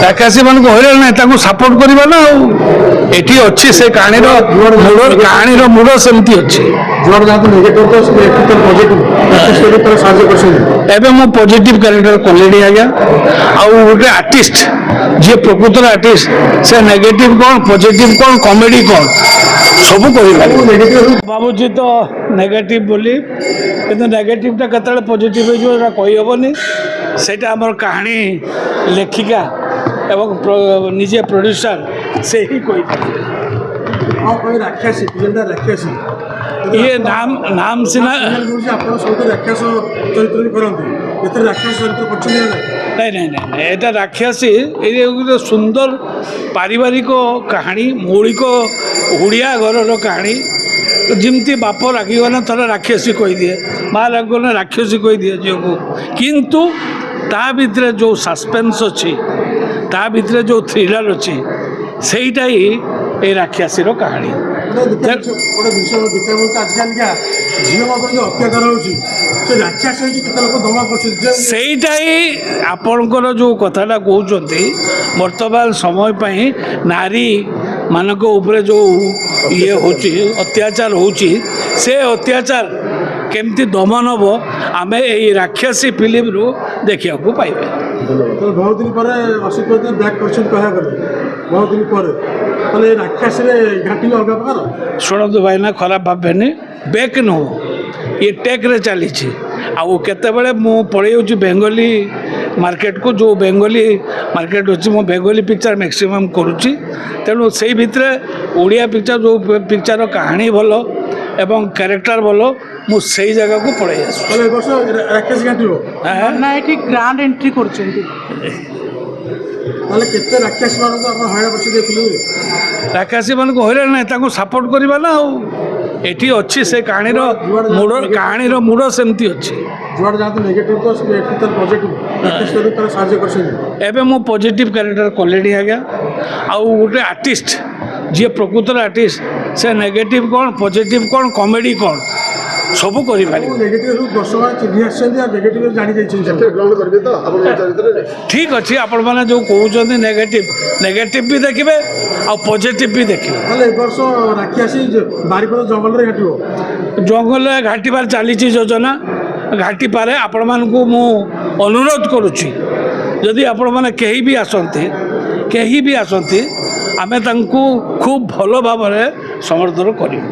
ରାକ୍ଷାସୀ ମାନଙ୍କୁ ହଇରାଣ ନାହିଁ ତାଙ୍କୁ ସପୋର୍ଟ କରିବା ନା ଆଉ ଏଠି ଅଛି ସେ କାହାଣୀର ମୂଳ ସେମିତି ଅଛି। ଏବେ ମୁଁ ପଜିଟିଭ କ୍ୟାରେକ୍ଟର କଲିଣି ଆଜ୍ଞା ଆଉ ଗୋଟେ ଆର୍ଟିଷ୍ଟ ଯିଏ ପ୍ରକୃତର ଆର୍ଟିଷ୍ଟ ସେ ନେଗେଟିଭ କ'ଣ ପଜିଟିଭ କ'ଣ କମେଡି କ'ଣ ସବୁ କହିପାରିବ। ଭାବୁଛି ତ ନେଗେଟିଭ ବୋଲି କିନ୍ତୁ ନେଗେଟିଭଟା କେତେବେଳେ ପଜିଟିଭ ହେଇଯିବ ସେଟା କହିହେବନି। ସେଇଟା ଆମର କାହାଣୀ ଲେଖିକା ଏବଂ ନିଜେ ପ୍ରଡ୍ୟୁସର ସେ ହିଁ କହିପାରିବେ। ଇଏ ନାମ ସିନା ନାଇଁ ନାଇଁ ନାଇଁ ଏଇଟା ରାକ୍ଷସୀ ଏ ଗୋଟେ ସୁନ୍ଦର ପାରିବାରିକ କାହାଣୀ ମୌଳିକ ଓଡ଼ିଆ ଘରର କାହାଣୀ ଯେମିତି ବାପ ରାଗିଗଲେ ଥରେ ରାକ୍ଷସୀ କହିଦିଏ ମା ରାଗିଗଲେ ରାକ୍ଷସୀ କହିଦିଏ ଝିଅକୁ କିନ୍ତୁ ତା ଭିତରେ ଯେଉଁ ସସ୍ପେନ୍ସ ଅଛି ତା ଭିତରେ ଯେଉଁ ଥ୍ରିଲର ଅଛି ସେଇଟା ହିଁ ଏ ରାକ୍ଷସୀର କାହାଣୀ। ସେଇଟା ହିଁ ଆପଣଙ୍କର ଯେଉଁ କଥାଟା କହୁଛନ୍ତି ବର୍ତ୍ତମାନ ସମୟ ପାଇଁ ନାରୀ ମାନଙ୍କ ଉପରେ ଯେଉଁ ଇଏ ହେଉଛି ଅତ୍ୟାଚାର ହେଉଛି ସେ ଅତ୍ୟାଚାର କେମିତି ଦମନ ହେବ ଆମେ ଏଇ ରାକ୍ଷସୀ ଫିଲ୍ମରୁ ଦେଖିବାକୁ ପାଇବେ। ବହୁତ ଦିନ ପରେ ଅସିତ ବ୍ୟାକ୍ କରିଛନ୍ତି କହିବାକୁ ଗଲେ ବହୁତ ଦିନ ପରେ ତାହେଲେ ରାକ୍ଷସୀରେ ଘାଟିଲେ ଅଲଗା ପ୍ରକାର। ଶୁଣନ୍ତୁ ଭାଇନା ଖରାପ ଭାବେନି ବ୍ୟାକ୍ ନୁହଁ ଇଏ ଟେକ୍ରେ ଚାଲିଛି ଆଉ କେତେବେଳେ ମୁଁ ପଳେଇ ଯାଉଛି ବେଙ୍ଗଲୀ ମାର୍କେଟକୁ ଯେଉଁ ବେଙ୍ଗଲୀ ମାର୍କେଟ ଅଛି ମୁଁ ବେଙ୍ଗଲୀ ପିକ୍ଚର ମ୍ୟାକ୍ସିମମ୍ କରୁଛି ତେଣୁ ସେଇ ଭିତରେ ଓଡ଼ିଆ ପିକ୍ଚର ଯେଉଁ ପିକ୍ଚରର କାହାଣୀ ଭଲ ଏବଂ କ୍ୟାରେକ୍ଟର ଭଲ ମୁଁ ସେଇ ଜାଗାକୁ ପଳେଇ ଆସୁଛି। ରାକ୍ଷସୀ ଘାଟିବ ନା ଏଠି ଗ୍ରାଣ୍ଡ ଏଣ୍ଟ୍ରି କରୁଛନ୍ତି ତାହେଲେ କେତେ ରାକ୍ଷସୀ ମାନଙ୍କୁ ଆପଣ ହଇରାଣ କରୁଛନ୍ତି ଫିଲ୍ମରେ? ରାକ୍ଷସୀ ମାନଙ୍କୁ ହଇରାଣ ନାହିଁ ତାଙ୍କୁ ସପୋର୍ଟ କରିବା ନା ଆଉ ଏଠି ଅଛି ସେ କାହାଣୀର ମୂଳ ସେମିତି ଅଛି। ଯୁଆଡ଼େ ଯାଆନ୍ତୁ ନେଗେଟିଭ ତ ପଜିଟିଭ ସାହାଯ୍ୟ କରିଛନ୍ତି। ଏବେ ମୁଁ ପଜିଟିଭ କ୍ୟାରେକ୍ଟର କଲିଣି ଆଜ୍ଞା ଆଉ ଗୋଟେ ଆର୍ଟିଷ୍ଟ ଯିଏ ପ୍ରକୃତର ଆର୍ଟିଷ୍ଟ ସେ ନେଗେଟିଭ କ'ଣ ପଜିଟିଭ କ'ଣ କମେଡି କ'ଣ ସବୁ କରିପାରିବ। ଠିକ୍ ଅଛି ଆପଣମାନେ ଯେଉଁ କହୁଛନ୍ତି ନେଗେଟିଭ ବି ଦେଖିବେ ଆଉ ପଜିଟିଭ ବି ଦେଖିବେ। ଜଙ୍ଗଲରେ ଘାଟିବାର ଚାଲିଛି ଯୋଜନା ଘାଟିପାରେ ଆପଣମାନଙ୍କୁ ମୁଁ ଅନୁରୋଧ କରୁଛି ଯଦି ଆପଣମାନେ କେହି ବି ଆସନ୍ତି ଆମେ ତାଙ୍କୁ ଖୁବ୍ ଭଲ ଭାବରେ ସମର୍ଥନ କରିବୁ।